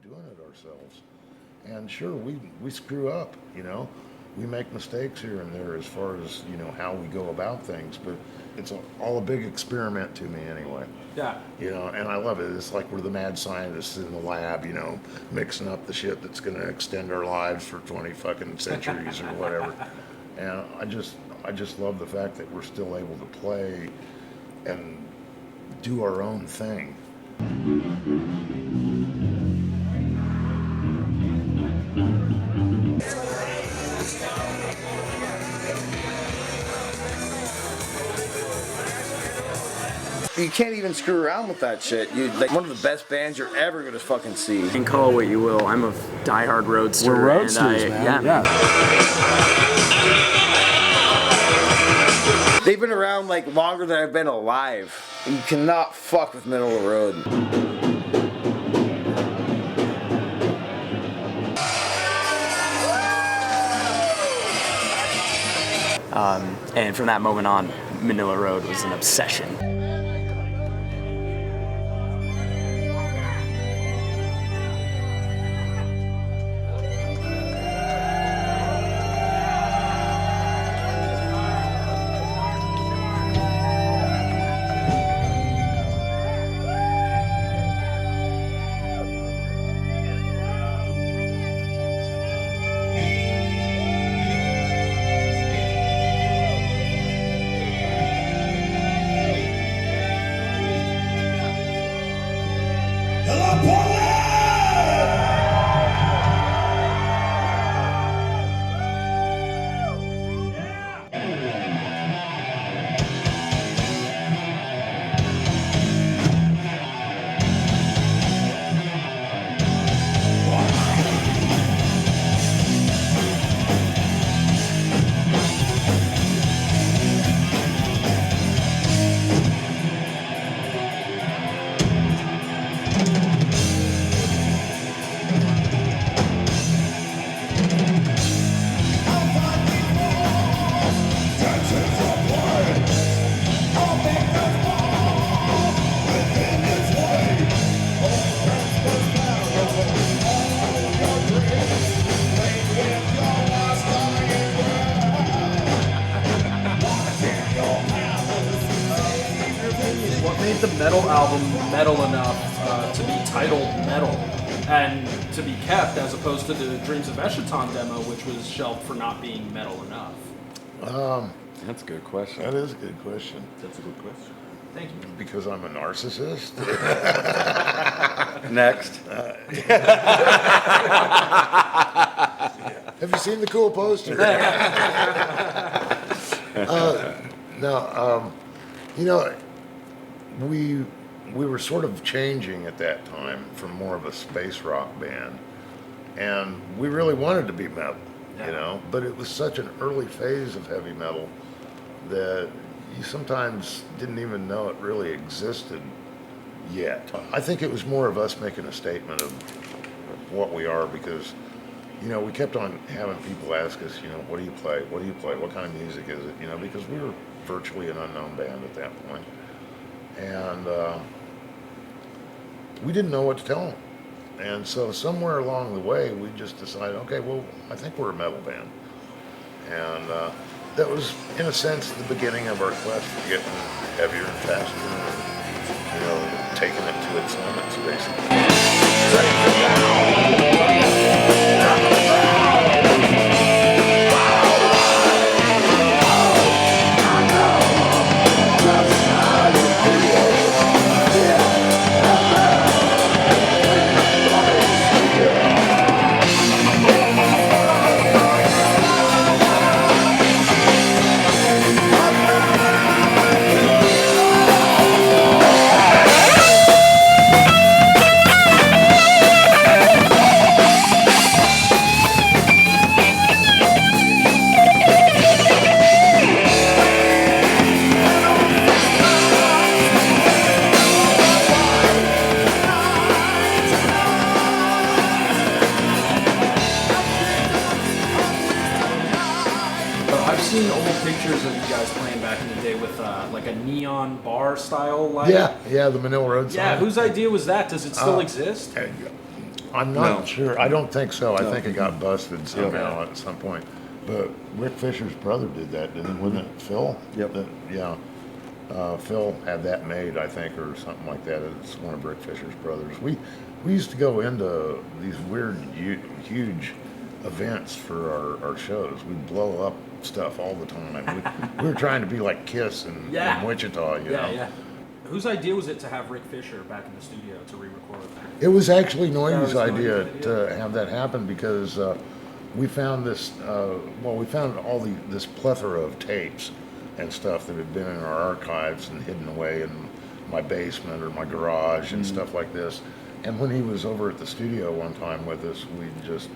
doing it ourselves. And sure, we screw up, you know. We make mistakes here and there as far as, you know, how we go about things, but it's all a big experiment to me anyway. Yeah. You know, and I love it. It's like we're the mad scientists in the lab, you know, mixing up the shit that's going to extend our lives for 20 fucking centuries or whatever. And I just love the fact that we're still able to play and do our own thing. You can't even screw around with that shit. You like one of the best bands you're ever gonna fucking see. You can call it what you will. I'm a diehard roadster. We're roadsters, man. Yeah. They've been around like longer than I've been alive. And you cannot fuck with Manilla Road. And from that moment on, Manilla Road was an obsession. The metal album metal enough to be titled metal and to be kept, as opposed to the Dreams of Eschaton demo, which was shelved for not being metal enough? That's a good question. That is a good question. That's a good question. Thank you. Because I'm a narcissist? Next. Have you seen the cool poster? You know, we were sort of changing at that time from more of a space rock band, and we really wanted to be metal, you know, but it was such an early phase of heavy metal that you sometimes didn't even know it really existed yet. I think it was more of us making a statement of what we are, because, you know, we kept on having people ask us, you know, what do you play? What do you play? What kind of music is it? You know, because we were virtually an unknown band at that point. And we didn't know what to tell them. And so somewhere along the way, we just decided, okay, well, I think we're a metal band. And that was, in a sense, the beginning of our quest for getting heavier and faster and, you know, taking it to its limits, basically. Pictures of you guys playing back in the day with like a neon bar style light. Yeah, the Manilla Road sign. Yeah, whose idea was that? Does it still exist? I'm not No. sure. I don't think so. I No. think it got busted somehow at some point. But Rick Fisher's brother did that, didn't he? Wasn't it Phil? Yep. Yeah. Phil had that made, I think, or something like that. It's one of Rick Fisher's brothers. We used to go into these weird, huge events for our shows. We'd blow up stuff all the time. We were trying to be like Kiss in Wichita, you know. Yeah. Whose idea was it to have Rick Fisher back in the studio to re-record? It was actually Noy's That was idea Noy's to have that happen because we found this. We found this plethora of tapes and stuff that had been in our archives and hidden away in my basement or my garage and stuff like this. And when he was over at the studio one time with us, we just,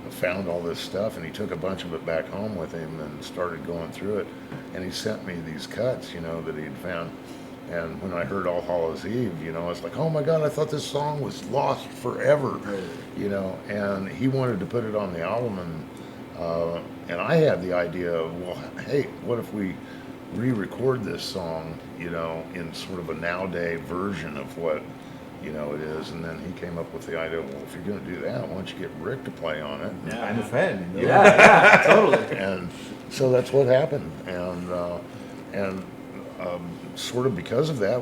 found all this stuff, and he took a bunch of it back home with him and started going through it. And he sent me these cuts, that he'd found. And when I heard All Hallows Eve, I was like, oh my God, I thought this song was lost forever, and he wanted to put it on the album, and I had the idea of, well, hey, what if we re-record this song, in sort of a nowadays version of what, it is. And then he came up with the idea, well, if you're going to do that, why don't you get Rick to play on it? Yeah. I'm a fan. Yeah, totally. And so that's what happened. And sort of because of that,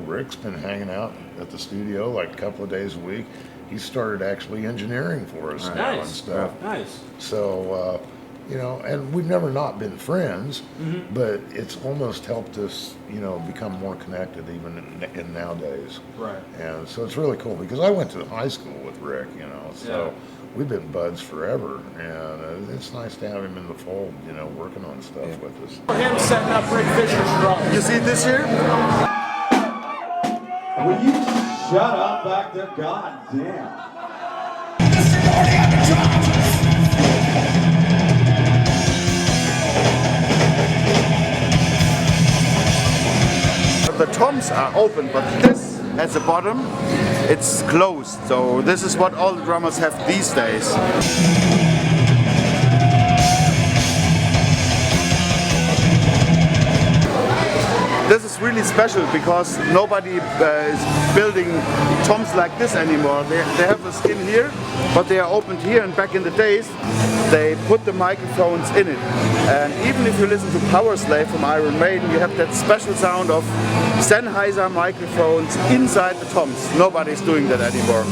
Rick's been hanging out at the studio like a couple of days a week. He started actually engineering for us now and stuff. Nice. So, and we've never not been friends, but it's almost helped us, become more connected even in nowadays. Right. And so it's really cool because I went to high school with Rick, so we've been buds forever, and it's nice to have him in the fold, working on stuff with us. Him setting up Rick Fisher's drums. You see this here? Will you shut up back there? God damn. The toms are open, but this at the bottom, it's closed. So this is what all the drummers have these days. This is really special because nobody is building toms like this anymore. They have the skin here, but they are opened here, and back in the days they put the microphones in it. And even if you listen to Power Slave from Iron Maiden, you have that special sound of Sennheiser microphones inside the toms. Nobody's doing that anymore.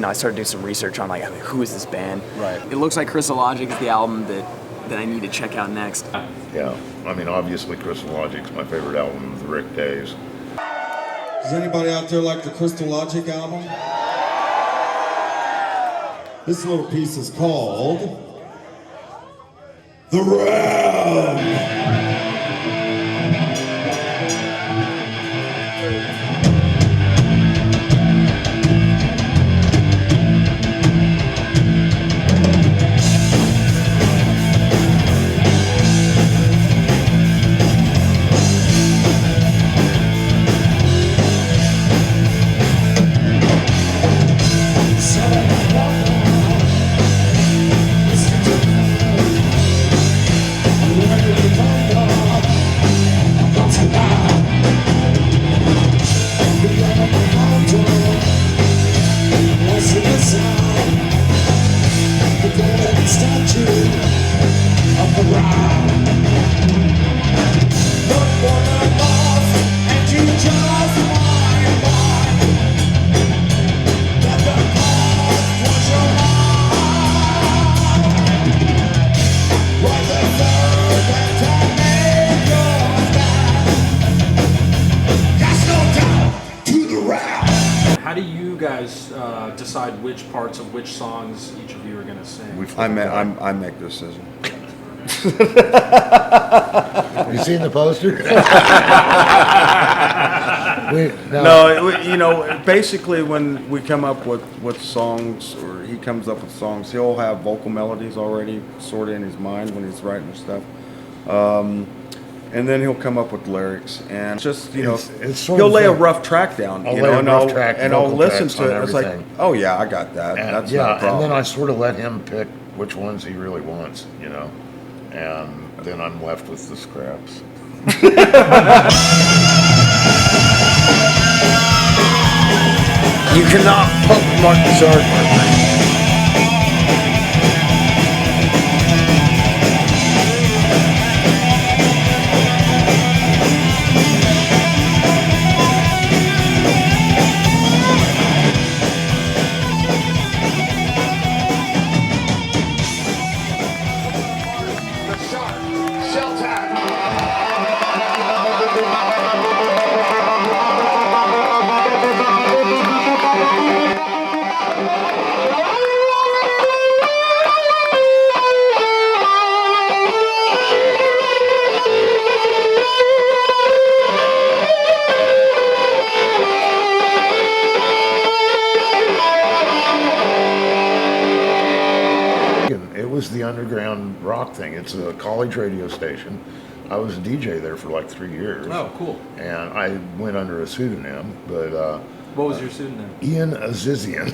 I started doing some research on who is this band. Right. It looks like Crystallogic is the album that I need to check out next. Yeah, obviously Crystallogic's my favorite album of the Rick days. Does anybody out there like the Crystallogic album? This little piece is called The Ram. How do you guys decide which parts of which songs each of you are going to sing? I make the decision. Have you seen the poster? Basically when we come up with songs, or he comes up with songs, he'll have vocal melodies already sort of in his mind when he's writing stuff. And then he'll come up with lyrics, and just It's sort he'll of lay a like- rough track down, I'll lay a rough track, and I'll vocal listen tracks to on it. It's like, everything. oh yeah, I got that. And, That's not a problem. and then I sort of let him pick which ones he really wants, and then I'm left with the scraps. You cannot bookmark the shark. It was the underground rock thing. It's a college radio station. I was a DJ there for like 3 years. Oh, cool. And I went under a pseudonym, but What was your pseudonym? Ian Azizian.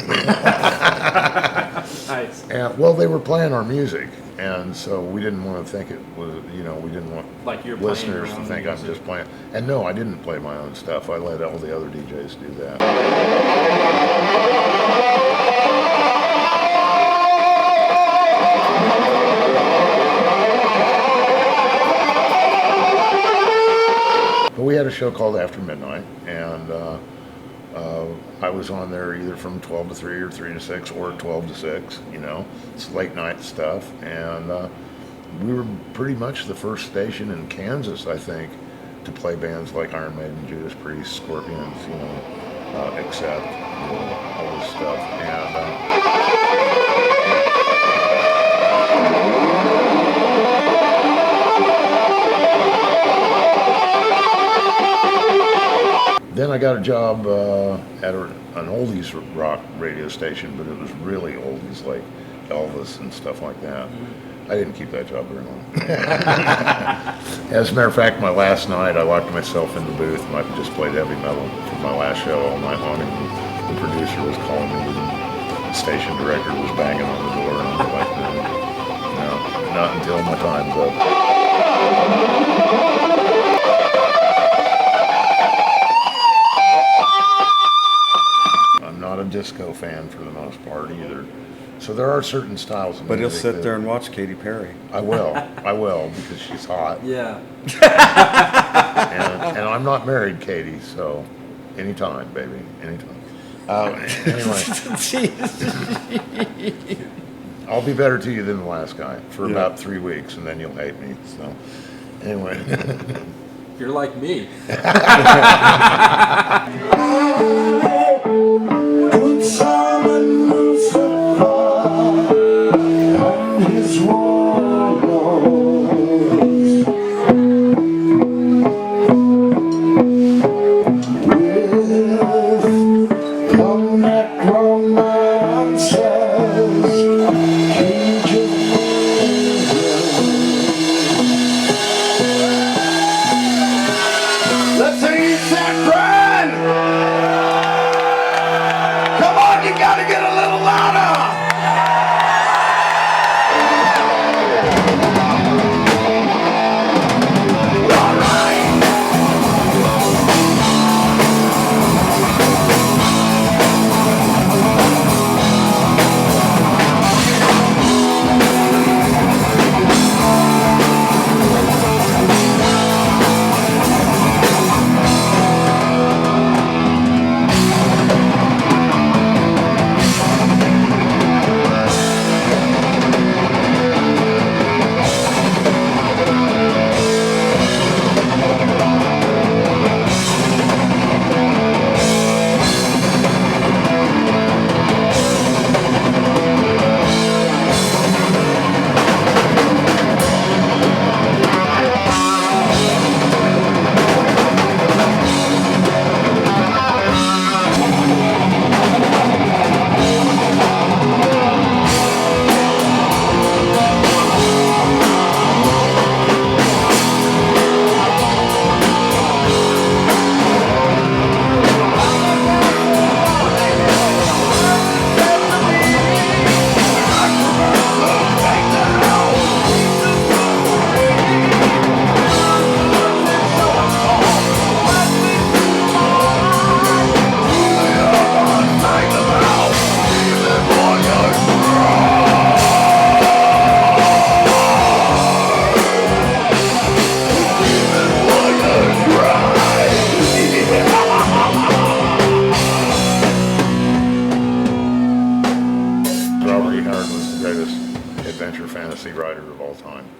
Nice. And well, they were playing our music, and so we didn't want to think it was, we didn't want Like you're playing listeners your to own think music. I'm just playing. And no, I didn't play my own stuff. I let all the other DJs do that. But we had a show called After Midnight, and I was on there either from 12 to 3 or 3 to 6 or 12 to 6, It's late night stuff. And we were pretty much the first station in Kansas, I think, to play bands like Iron Maiden, Judas Priest, Scorpions, Accept, all this stuff. And then I got a job at an oldies rock radio station, but it was really oldies, like Elvis and stuff like that. I didn't keep that job very long. As a matter of fact, my last night, I locked myself in the booth and I just played heavy metal for my last show all night long. And the producer was calling me, the station director was banging on the door, and I was like, no, not until my time's up. Not a disco fan for the most part either. So there are certain styles of But he'll music sit that- there and watch Katy Perry. I will, because she's hot. Yeah. And I'm not married, Katie, so anytime, baby, anytime. Anyway, I'll be better to you than the last guy for about 3 weeks, and then you'll hate me. So anyway. You're like me. Let's eat that bread!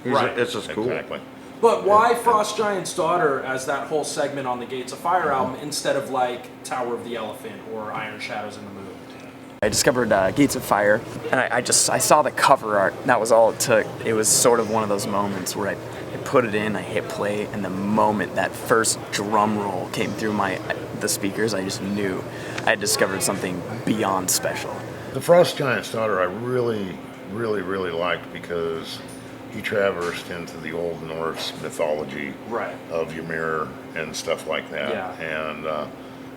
Right. It's just cool. Exactly. But why Frost Giant's Daughter as that whole segment on the Gates of Fire album instead of like Tower of the Elephant or Iron Shadows in the Moon? I discovered Gates of Fire, and I saw the cover art. That was all it took. It was sort of one of those moments where I put it in, I hit play, and the moment that first drum roll came through the speakers, I just knew I had discovered something beyond special. The Frost Giant's Daughter I really, really, really liked because he traversed into the Old Norse mythology Right. of Ymir and stuff like that. Yeah.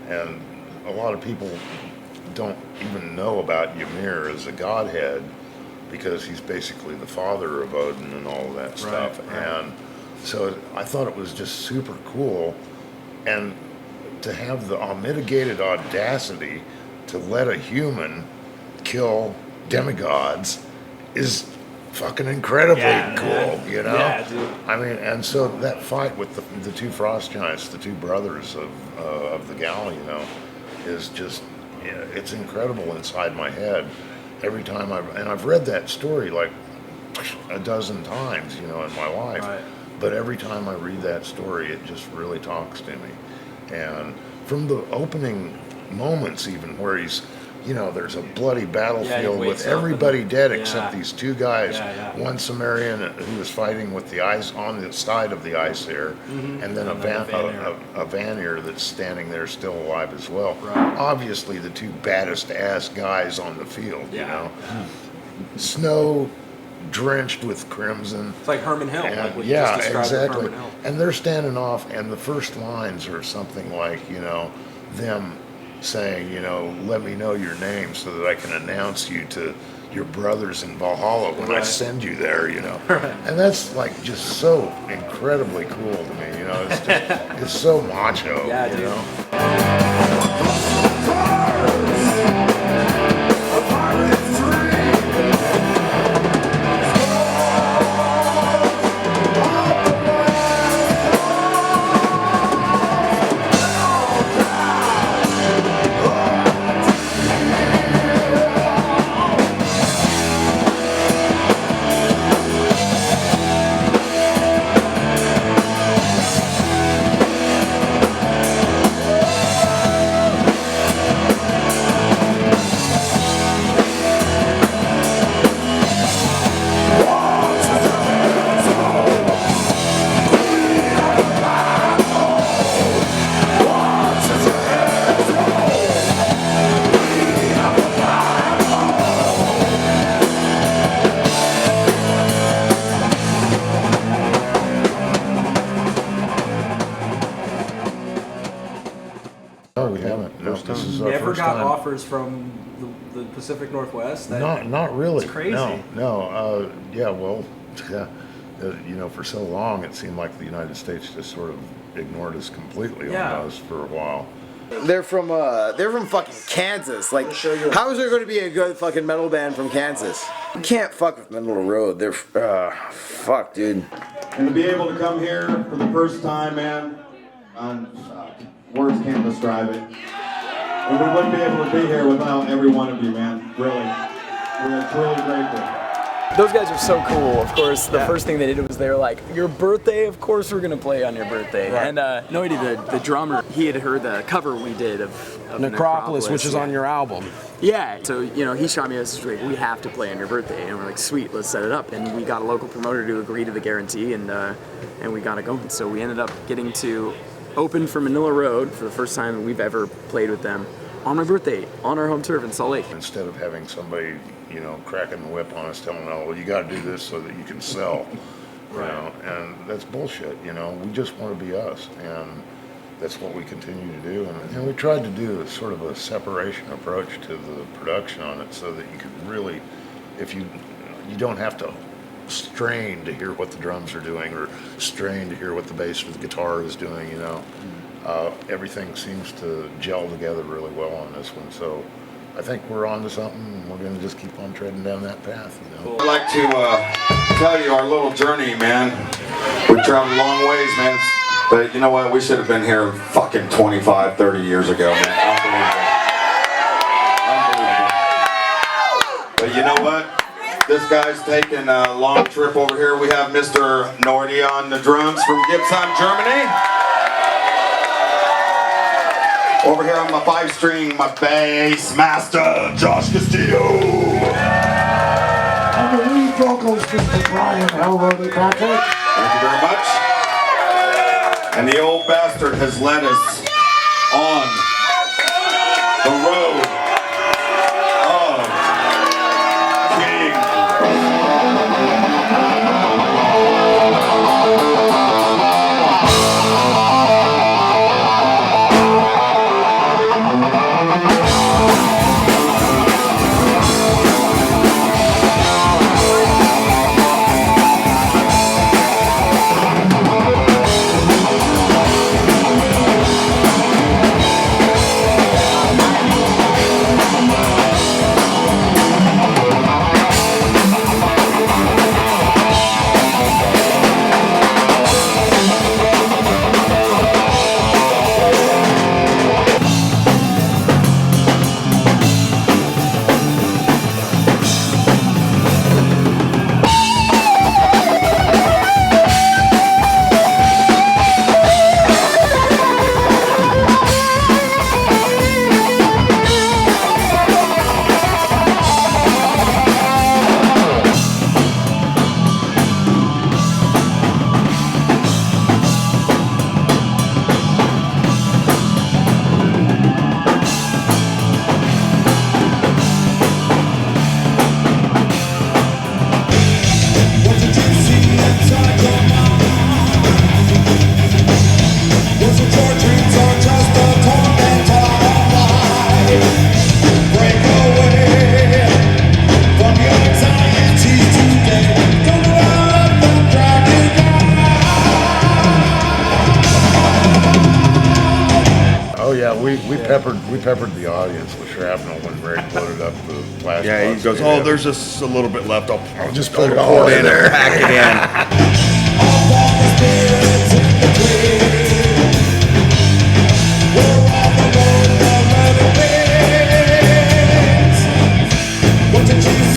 And a lot of people don't even know about Ymir as a godhead because he's basically the father of Odin and all of that stuff. Right. And so I thought it was just super cool, and to have the unmitigated audacity to let a human kill demigods is fucking incredibly cool, you know? Yeah, dude. I mean, and so that fight with the two Frost Giants, the two brothers of the Gal, you know, is just, it's incredible inside my head every time I've read that story like a dozen times, you know, in my life. Right. But every time I read that story, it just really talks to me. And from the opening moments, even where he's, you know, there's a bloody battlefield wakes with up everybody and- dead yeah. except these two guys. Yeah. One Sumerian who was fighting with the ice on the side of the ice there, and then And then a Vanir that's standing there still alive as well. Right. Obviously, the two baddest ass guys on the field. You Yeah. know, snow drenched with crimson. It's like Herman Hill, And, like what you yeah, just described with exactly. Herman Hill. And they're standing off, and the first lines are something like, you know, them saying, you know, let me know your name so that I can announce you to your brothers in Valhalla when I Right. send you there, you know. And that's like just so incredibly cool to me, you know. It's just, it's so macho, Yeah, you dude. know. No, we haven't. No, this is our Never first got time. offers from the Pacific Northwest. Not really. It's crazy. No. Yeah. Well, yeah. You know, for so long, it seemed like the United States just sort of ignored us completely Yeah. almost for a while. They're from fucking Kansas. Like, how is there going to be a good fucking metal band from Kansas? You can't fuck with MANILLA ROAD. They're fuck, dude. And to be able to come here for the first time, man, words can't describe it. And we wouldn't be able to be here without every one of you, man. Really. We're truly grateful. Those guys are so cool. Of course, the first thing they did was they were like, your birthday? Of course we're going to play on your birthday. Right. And Noity, the drummer, he had heard the cover we did of Necropolis, which is yeah. on your album. Yeah, so, you know, he shot me a message like, we have to play on your birthday. And we're like, sweet, let's set it up. And we got a local promoter to agree to the guarantee, and we got it going. So we ended up getting to open for MANILLA ROAD for the first time we've ever played with them on my birthday, on our home turf in Salt Lake. Instead of having somebody, you know, cracking the whip on us, telling, oh, well, you got to do this so that you can sell, you know, and that's bullshit, you know. We just want to be us, and that's what we continue to do. And we tried to do a sort of a separation approach to the production on it so that you could really, if you don't have to strain to hear what the drums are doing or strain to hear what the bass or the guitar is doing, you know. Everything seems to gel together really well on this one, so I think we're on to something, and we're going to just keep on treading down that path, you know. I'd like to tell you our little journey, man. We traveled a long ways, man. But you know what? We should have been here fucking 25, 30 years ago, man. Unbelievable. Unbelievable. But you know what? This guy's taking a long trip over here. We have Mr. Nordy on the drums from Gibson, Germany. Over here on my 5-string, my bass master, Josh Castillo. And the lead vocals, Mr. Brian Elrody Patrick. Thank you very much. And the old bastard has led us on the road of King. Oh yeah, we peppered the audience with shrapnel when Greg loaded up the flash. Yeah, he goes, oh, there's just a little bit left. I'll just put it all in and there. pack it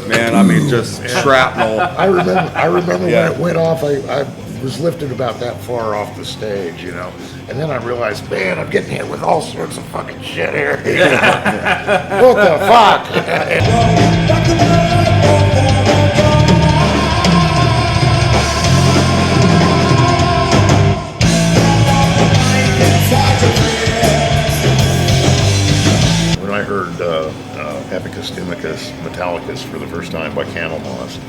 in. Man, I mean, just shrapnel. I remember Yeah. when it went off. I was lifted about that far off the stage, you know, and then I realized, man, I'm getting hit with all sorts of fucking shit here. What the fuck? When I heard Epicus Timicus Metallicus for the first time by Candlemas,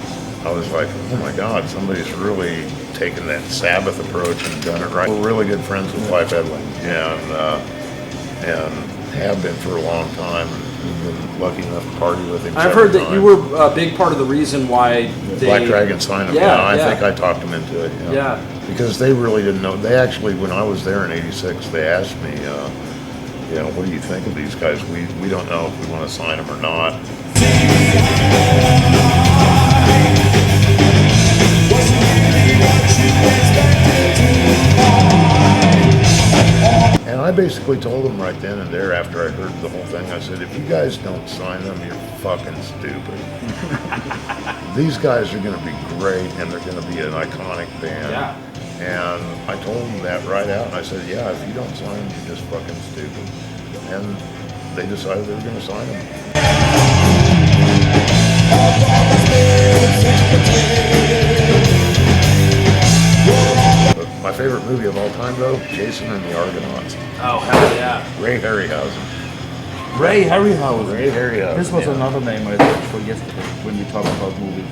I was like, oh my God, somebody's really taken that Sabbath approach and done it right. We're really good friends with Clive Edling, and have been for a long time. We've been lucky enough to party with him. I've heard that you were a big part of the reason why they... Black Dragon signed him. Yeah, I think I talked him into it. Yeah. Because they really didn't know. They actually, when I was there in '86, they asked me, what do you think of these guys? We don't know if we want to sign them or not. And I basically told them right then and there after I heard the whole thing, I said, if you guys don't sign them, you're fucking stupid. These guys are going to be great, and they're going to be an iconic band. Yeah. And I told them that right out, and I said, yeah, if you don't sign them, you're just fucking stupid. And they decided they were going to sign them. But my favorite movie of all time, though, Jason and the Argonauts. Oh, hell yeah. Ray Harryhausen. Ray Harryhausen. Ray Harryhausen. This was yeah. another name I searched for yesterday when we talked about movies.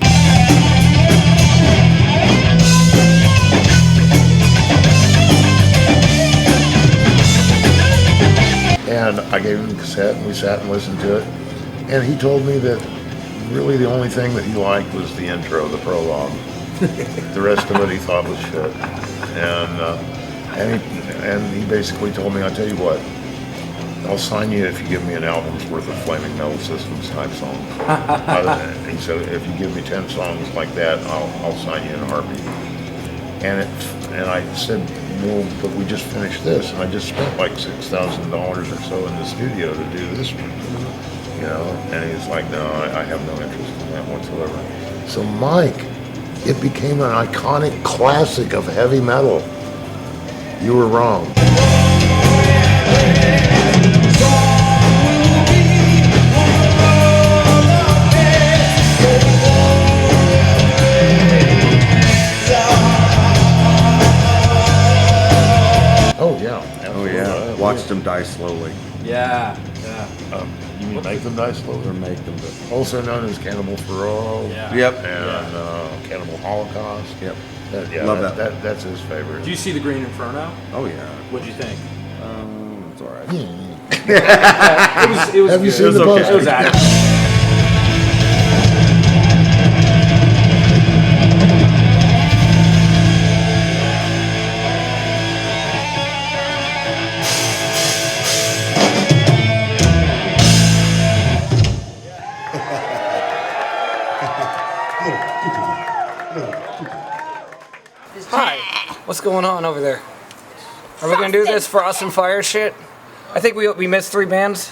And I gave him the cassette, and we sat and listened to it. And he told me that really the only thing that he liked was the intro, the prologue. The rest of it he thought was shit. And he basically told me, I'll tell you what, I'll sign you if you give me an album's worth of Flaming Metal Systems type songs. He said, if you give me 10 songs like that, I'll sign you in a heartbeat. And I said, well, but we just finished this, and I just spent like $6,000 or so in the studio to do this one. You know, and he's like, no, I have no interest in that whatsoever. So Mike, it became an iconic classic of heavy metal. You were wrong. Oh yeah. Oh yeah. Watched them die slowly. Yeah. You mean make them die slowly? Or make them. Also known as Cannibal Feroz. Yeah. Yep. And Cannibal Holocaust. Yep. Yeah, Love that. That's his favorite. Did you see the Green Inferno? Oh yeah. What'd you think? It's all right. It was Have you good. seen the okay. poster? It was adequate. Hi, what's going on over there? Are we gonna do this for us and fire shit? I think we missed 4 bands.